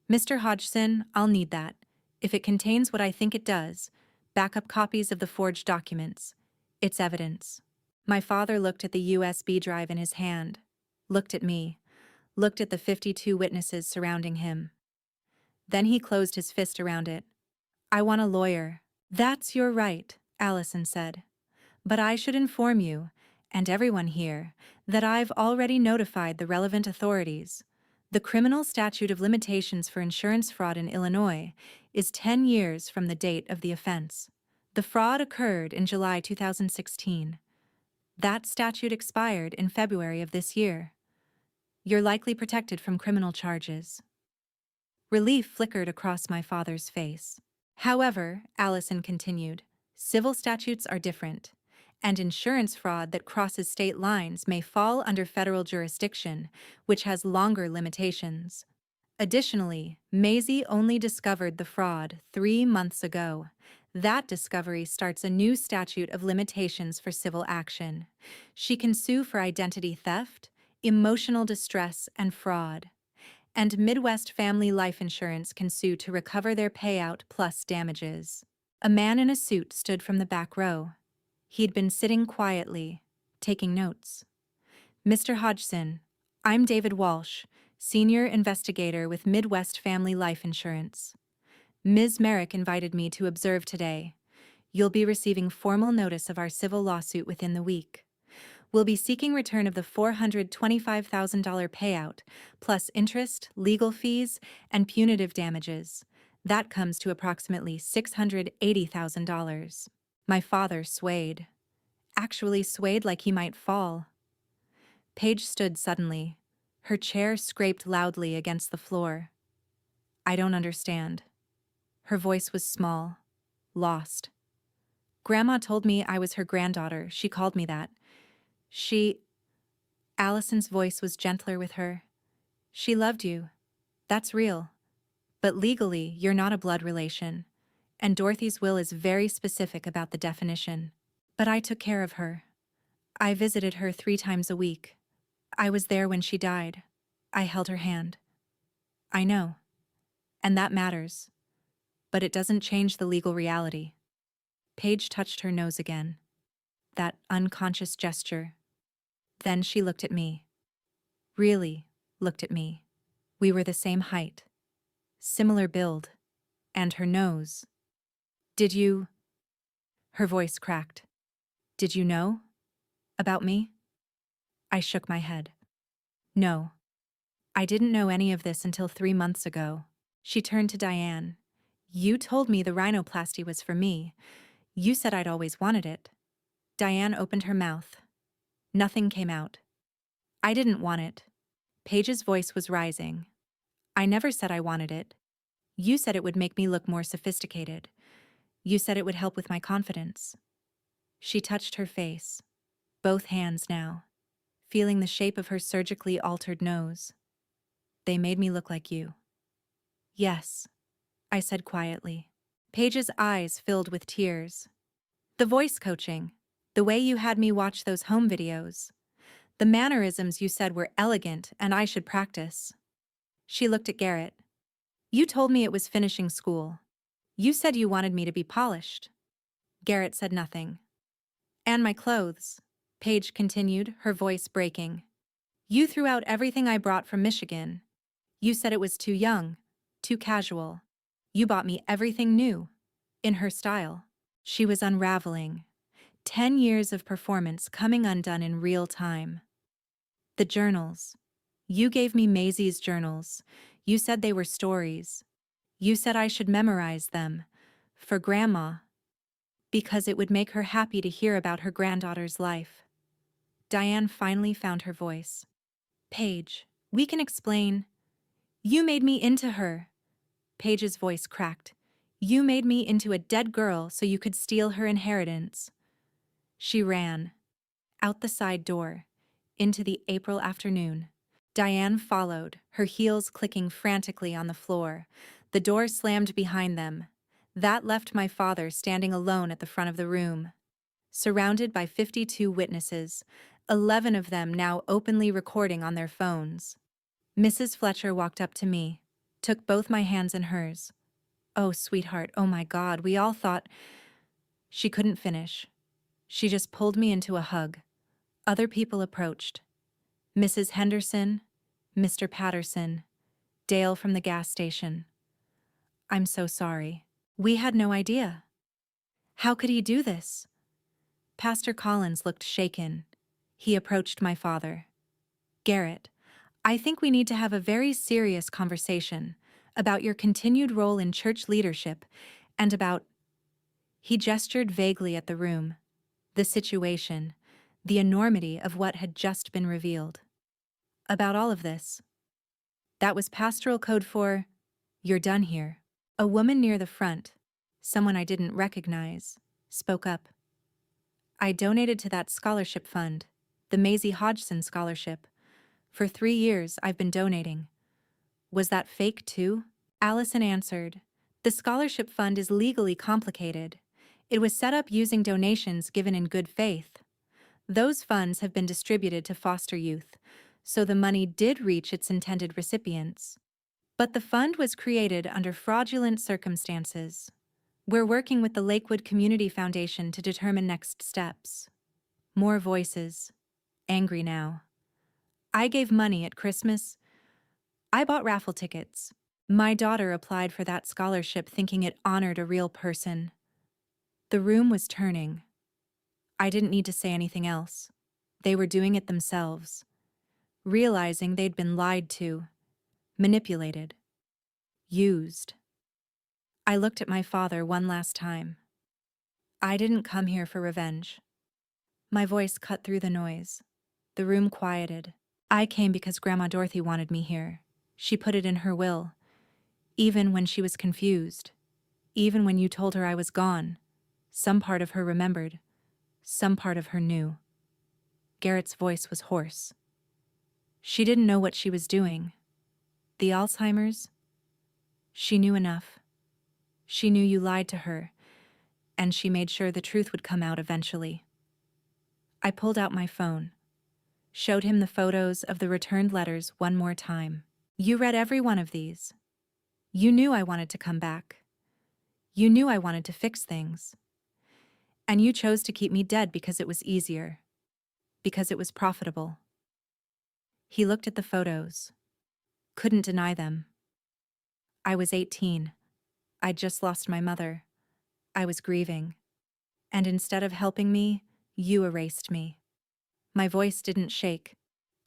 "Mr. Hodgson, I'll need that. If it contains what I think it does, backup copies of the forged documents. It's evidence." My father looked at the USB drive in his hand, looked at me, looked at the 52 witnesses surrounding him. Then he closed his fist around it. "I want a lawyer." "That's your right," Allison said. "But I should inform you, and everyone here, that I've already notified the relevant authorities. The criminal statute of limitations for insurance fraud in Illinois is 10 years from the date of the offense. The fraud occurred in July 2016. That statute expired in February of this year. You're likely protected from criminal charges." Relief flickered across my father's face. "However," Allison continued, "civil statutes are different, and insurance fraud that crosses state lines may fall under federal jurisdiction, which has longer limitations. Additionally, Maisie only discovered the fraud 3 months ago. That discovery starts a new statute of limitations for civil action. She can sue for identity theft, emotional distress, and fraud. And Midwest Family Life Insurance can sue to recover their payout plus damages." A man in a suit stood from the back row. He'd been sitting quietly, taking notes. "Mr. Hodgson, I'm David Walsh, senior investigator with Midwest Family Life Insurance. Ms. Merrick invited me to observe today. You'll be receiving formal notice of our civil lawsuit within the week. We'll be seeking return of the $425,000 payout, plus interest, legal fees, and punitive damages. That comes to approximately $680,000. My father swayed. Actually swayed like he might fall. Paige stood suddenly. Her chair scraped loudly against the floor. "I don't understand." Her voice was small, lost. "Grandma told me I was her granddaughter. She called me that. Allison's voice was gentler with her. "She loved you. That's real. But legally, you're not a blood relation. And Dorothy's will is very specific about the definition. But I took care of her. I visited her 3 times a week. I was there when she died. I held her hand. I know. And that matters. But it doesn't change the legal reality." Paige touched her nose again. That unconscious gesture. Then she looked at me. Really looked at me. We were the same height. Similar build. And her nose. "Did you—" Her voice cracked. "Did you know? About me?" I shook my head. "No. I didn't know any of this until 3 months ago." She turned to Diane. "You told me the rhinoplasty was for me. You said I'd always wanted it." Diane opened her mouth. Nothing came out. "I didn't want it." Paige's voice was rising. "I never said I wanted it. You said it would make me look more sophisticated. You said it would help with my confidence. She touched her face, both hands now, feeling the shape of her surgically altered nose. They made me look like you. Yes, I said quietly. Paige's eyes filled with tears. The voice coaching, the way you had me watch those home videos, the mannerisms you said were elegant and I should practice. She looked at Garrett. You told me it was finishing school. You said you wanted me to be polished. Garrett said nothing. And my clothes, Paige continued, her voice breaking. You threw out everything I brought from Michigan. You said it was too young, too casual. You bought me everything new, in her style. She was unraveling. 10 years of performance coming undone in real time. The journals. You gave me Maisie's journals. You said they were stories. You said I should memorize them. For Grandma. Because it would make her happy to hear about her granddaughter's life. Diane finally found her voice. Paige, we can explain. You made me into her. Paige's voice cracked. You made me into a dead girl so you could steal her inheritance. She ran. Out the side door. Into the April afternoon. Diane followed, her heels clicking frantically on the floor. The door slammed behind them. That left my father standing alone at the front of the room. Surrounded by 52 witnesses, 11 of them now openly recording on their phones. Mrs. Fletcher walked up to me, took both my hands in hers. Oh, sweetheart, oh my God, we all thought... She couldn't finish. She just pulled me into a hug. Other people approached. Mrs. Henderson, Mr. Patterson, Dale from the gas station. I'm so sorry. We had no idea. How could he do this? Pastor Collins looked shaken. He approached my father. Garrett, I think we need to have a very serious conversation about your continued role in church leadership and about... He gestured vaguely at the room, the situation, the enormity of what had just been revealed. About all of this. That was pastoral code for, you're done here. A woman near the front, someone I didn't recognize, spoke up. I donated to that scholarship fund, the Maisie Hodgson Scholarship. For 3 years I've been donating. Was that fake too? Allison answered. The scholarship fund is legally complicated. It was set up using donations given in good faith. Those funds have been distributed to foster youth, so the money did reach its intended recipients. But the fund was created under fraudulent circumstances. We're working with the Lakewood Community Foundation to determine next steps. More voices. Angry now. I gave money at Christmas. I bought raffle tickets. My daughter applied for that scholarship thinking it honored a real person. The room was turning. I didn't need to say anything else. They were doing it themselves. Realizing they'd been lied to, manipulated, used. I looked at my father one last time. I didn't come here for revenge. My voice cut through the noise. The room quieted. I came because Grandma Dorothy wanted me here. She put it in her will. Even when she was confused. Even when you told her I was gone. Some part of her remembered. Some part of her knew. Garrett's voice was hoarse. She didn't know what she was doing. The Alzheimer's? She knew enough. She knew you lied to her, and she made sure the truth would come out eventually. I pulled out my phone, showed him the photos of the returned letters one more time. You read every one of these. You knew I wanted to come back. You knew I wanted to fix things. And you chose to keep me dead because it was easier. Because it was profitable. He looked at the photos. Couldn't deny them. I was 18. I'd just lost my mother. I was grieving. And instead of helping me, you erased me. My voice didn't shake.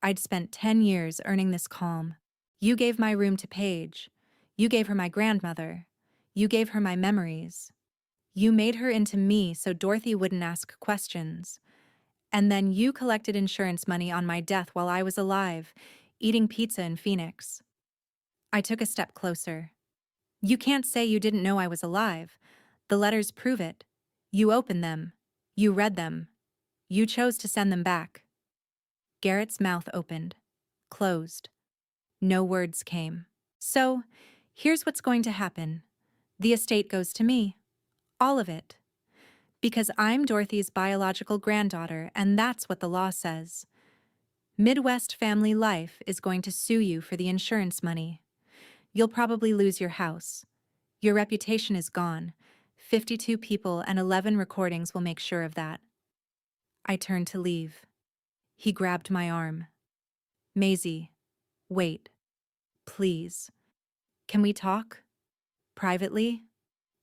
I'd spent 10 years earning this calm. You gave my room to Paige. You gave her my grandmother. You gave her my memories. You made her into me so Dorothy wouldn't ask questions. And then you collected insurance money on my death while I was alive, eating pizza in Phoenix. I took a step closer. You can't say you didn't know I was alive. The letters prove it. You opened them. You read them. You chose to send them back. Garrett's mouth opened, closed. No words came. So, here's what's going to happen. The estate goes to me. All of it. Because I'm Dorothy's biological granddaughter, and that's what the law says. Midwest Family Life is going to sue you for the insurance money. You'll probably lose your house. Your reputation is gone. 52 people and 11 recordings will make sure of that. I turned to leave. He grabbed my arm. Maisie, wait. Please. Can we talk? Privately?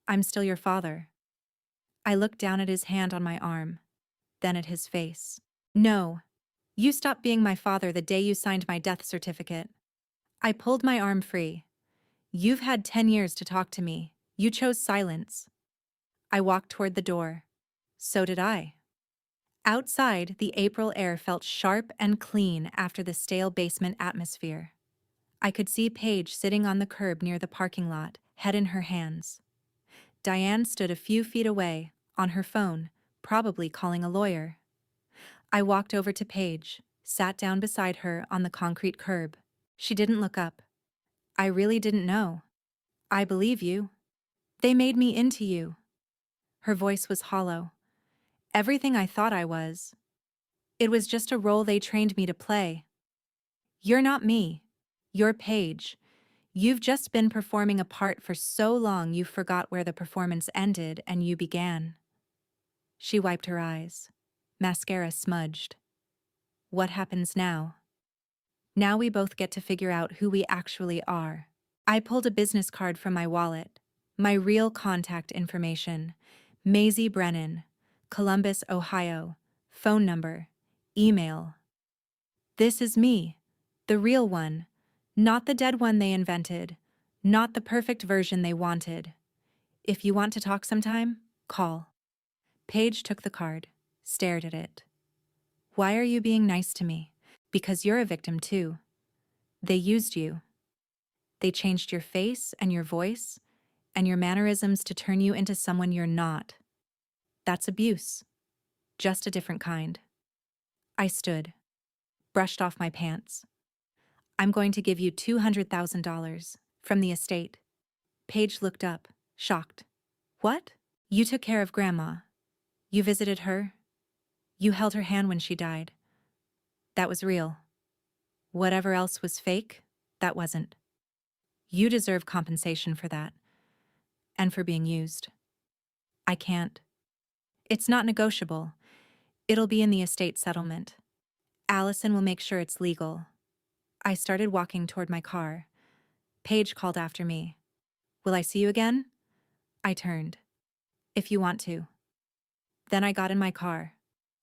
I'm still your father. I looked down at his hand on my arm, then at his face. No. You stopped being my father the day you signed my death certificate. I pulled my arm free. You've had 10 years to talk to me. You chose silence. I walked toward the door. So did I. Outside, the April air felt sharp and clean after the stale basement atmosphere. I could see Paige sitting on the curb near the parking lot, head in her hands. Diane stood a few feet away, on her phone, probably calling a lawyer. I walked over to Paige, sat down beside her on the concrete curb. She didn't look up. I really didn't know. I believe you. They made me into you. Her voice was hollow. Everything I thought I was. It was just a role they trained me to play. You're not me. You're Paige. You've just been performing a part for so long you forgot where the performance ended and you began. She wiped her eyes. Mascara smudged. What happens now? Now we both get to figure out who we actually are. I pulled a business card from my wallet. My real contact information. Maisie Brennan, Columbus, Ohio. Phone number. Email. This is me. The real one. Not the dead one they invented. Not the perfect version they wanted. If you want to talk sometime, call. Paige took the card, stared at it. Why are you being nice to me? Because you're a victim too. They used you. They changed your face and your voice and your mannerisms to turn you into someone you're not. That's abuse. Just a different kind. I stood, brushed off my pants. I'm going to give you $200,000 from the estate. Paige looked up, shocked. What? You took care of Grandma. You visited her. You held her hand when she died. That was real. Whatever else was fake, that wasn't. You deserve compensation for that. And for being used. I can't. It's not negotiable. It'll be in the estate settlement. Allison will make sure it's legal. I started walking toward my car. Paige called after me. Will I see you again? I turned. If you want to. Then I got in my car.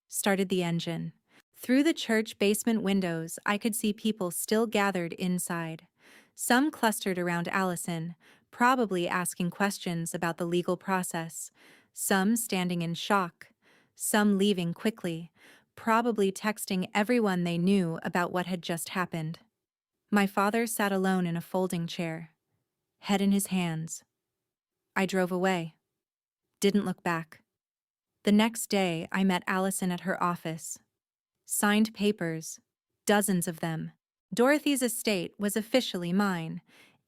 Started the engine. Through the church basement windows, I could see people still gathered inside. Some clustered around Allison, probably asking questions about the legal process. Some standing in shock. Some leaving quickly, probably texting everyone they knew about what had just happened. My father sat alone in a folding chair, head in his hands. I drove away. Didn't look back. The next day, I met Allison at her office. Signed papers, dozens of them. Dorothy's estate was officially mine.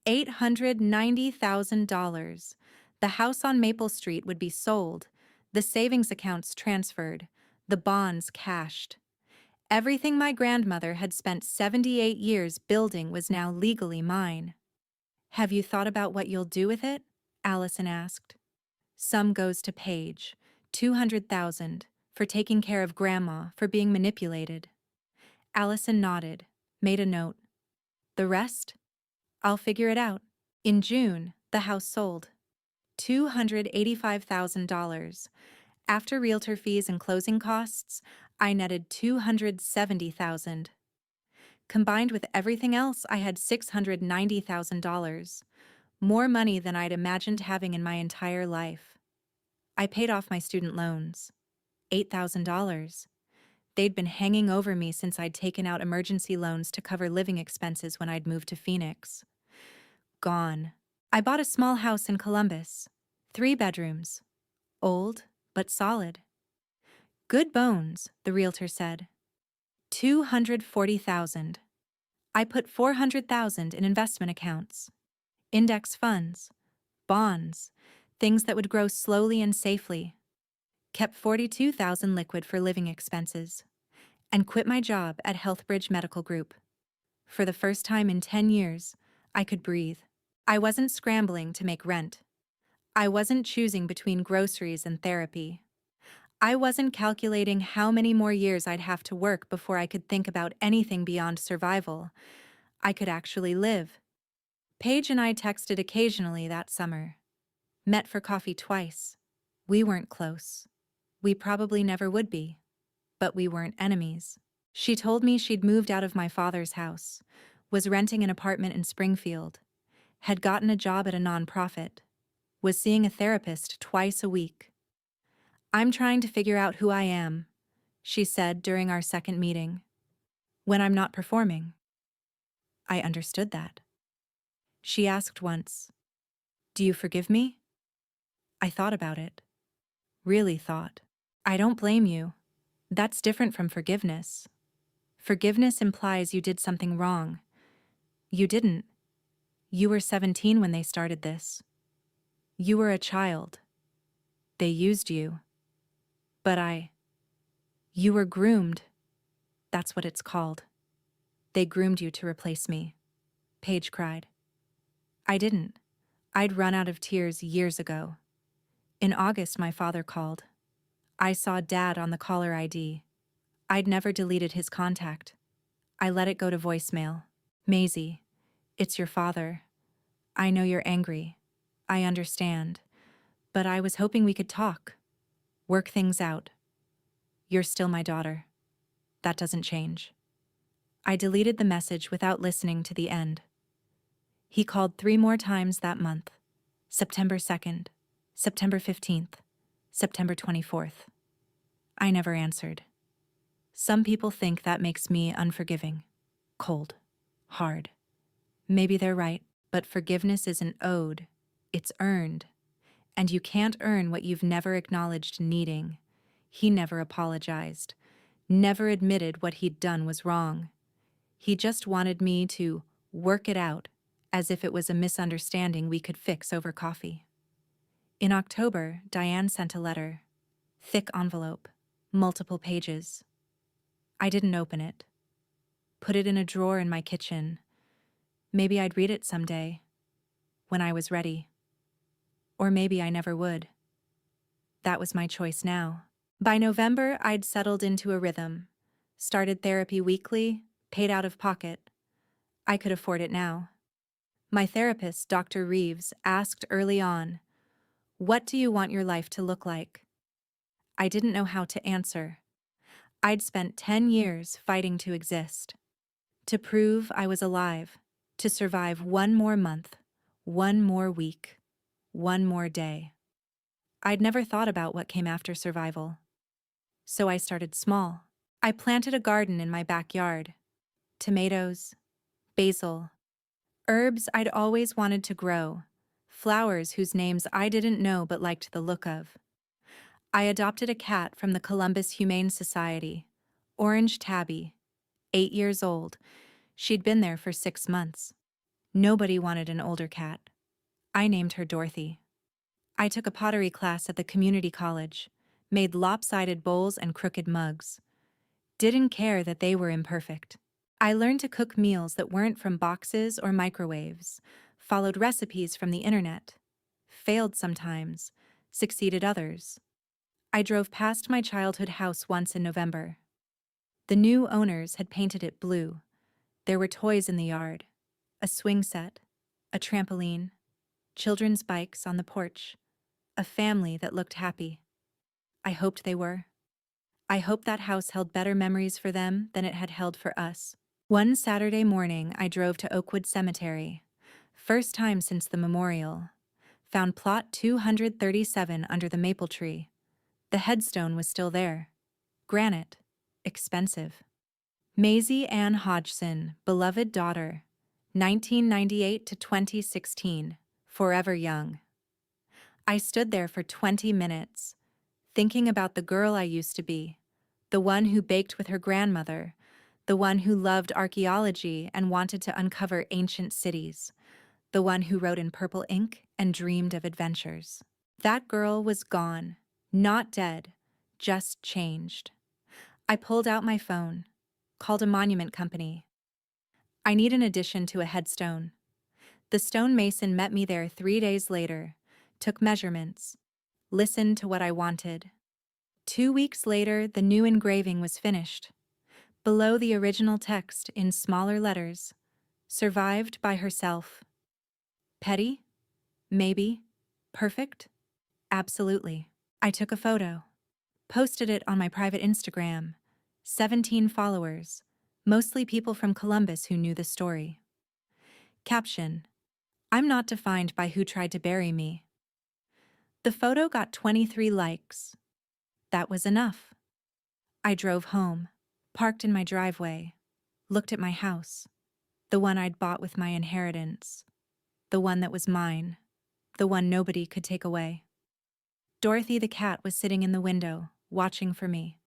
$890,000. The house on Maple Street would be sold, the savings accounts transferred, the bonds cashed. Everything my grandmother had spent 78 years building was now legally mine. Have you thought about what you'll do with it? Allison asked. Some goes to Paige, 200,000, for taking care of Grandma, for being manipulated. Allison nodded, made a note. The rest? I'll figure it out. In June, the house sold. $285,000. After realtor fees and closing costs, I netted $270,000. Combined with everything else, I had $690,000. More money than I'd imagined having in my entire life. I paid off my student loans. $8,000. They'd been hanging over me since I'd taken out emergency loans to cover living expenses when I'd moved to Phoenix. Gone. I bought a small house in Columbus. 3 bedrooms. Old, but solid. Good bones, the realtor said. 240,000. I put 400,000 in investment accounts. Index funds. Bonds. Things that would grow slowly and safely. Kept 42,000 liquid for living expenses. And quit my job at Healthbridge Medical Group. For the first time in 10 years, I could breathe. I wasn't scrambling to make rent. I wasn't choosing between groceries and therapy. I wasn't calculating how many more years I'd have to work before I could think about anything beyond survival. I could actually live. Paige and I texted occasionally that summer. Met for coffee twice. We weren't close. We probably never would be. But we weren't enemies. She told me she'd moved out of my father's house, was renting an apartment in Springfield, had gotten a job at a nonprofit, was seeing a therapist twice a week. "I'm trying to figure out who I am," she said during our second meeting, "when I'm not performing." I understood that. She asked once, "Do you forgive me?" I thought about it. Really thought. I don't blame you. That's different from forgiveness. Forgiveness implies you did something wrong. You didn't. You were 17 when they started this. You were a child. They used you. But you were groomed. That's what it's called. They groomed you to replace me. Paige cried. I didn't. I'd run out of tears years ago. In August, my father called. I saw Dad on the caller ID. I'd never deleted his contact. I let it go to voicemail. "Maisie, it's your father. I know you're angry. I understand. But I was hoping we could talk. Work things out. You're still my daughter. That doesn't change." I deleted the message without listening to the end. He called 3 more times that month. September 2nd, September 15th, September 24th. I never answered. Some people think that makes me unforgiving, cold, hard. Maybe they're right, but forgiveness isn't owed, it's earned. And you can't earn what you've never acknowledged needing. He never apologized, never admitted what he'd done was wrong. He just wanted me to work it out, as if it was a misunderstanding we could fix over coffee. In October, Diane sent a letter. Thick envelope, multiple pages. I didn't open it. Put it in a drawer in my kitchen. Maybe I'd read it someday, when I was ready. Or maybe I never would. That was my choice now. By November, I'd settled into a rhythm. Started therapy weekly, paid out of pocket. I could afford it now. My therapist, Dr. Reeves, asked early on, "What do you want your life to look like?" I didn't know how to answer. I'd spent 10 years fighting to exist. To prove I was alive. To survive one more month, one more week, one more day. I'd never thought about what came after survival. So I started small. I planted a garden in my backyard. Tomatoes, basil, herbs I'd always wanted to grow, flowers whose names I didn't know but liked the look of. I adopted a cat from the Columbus Humane Society, Orange Tabby, 8 years old. She'd been there for 6 months. Nobody wanted an older cat. I named her Dorothy. I took a pottery class at the community college, made lopsided bowls and crooked mugs. Didn't care that they were imperfect. I learned to cook meals that weren't from boxes or microwaves, followed recipes from the internet, failed sometimes, succeeded others. I drove past my childhood house once in November. The new owners had painted it blue. There were toys in the yard, a swing set, a trampoline, children's bikes on the porch, a family that looked happy. I hoped they were. I hoped that house held better memories for them than it had held for us. One Saturday morning, I drove to Oakwood Cemetery. First time since the memorial. Found plot 237 under the maple tree. The headstone was still there. Granite. Expensive. Maisie Ann Hodgson, beloved daughter, 1998 to 2016, forever young. I stood there for 20 minutes, thinking about the girl I used to be, the one who baked with her grandmother, the one who loved archaeology and wanted to uncover ancient cities, the one who wrote in purple ink and dreamed of adventures. That girl was gone, not dead, just changed. I pulled out my phone, called a monument company. I need an addition to a headstone. The stonemason met me there 3 days later, took measurements, listened to what I wanted. 2 weeks later, the new engraving was finished. Below the original text, in smaller letters, survived by herself. Petty? Maybe. Perfect? Absolutely. I took a photo, posted it on my private Instagram. 17 followers, mostly people from Columbus who knew the story. Caption: I'm not defined by who tried to bury me. The photo got 23 likes. That was enough. I drove home, parked in my driveway, looked at my house, the one I'd bought with my inheritance, the one that was mine, the one nobody could take away. Dorothy the cat was sitting in the window, watching for me.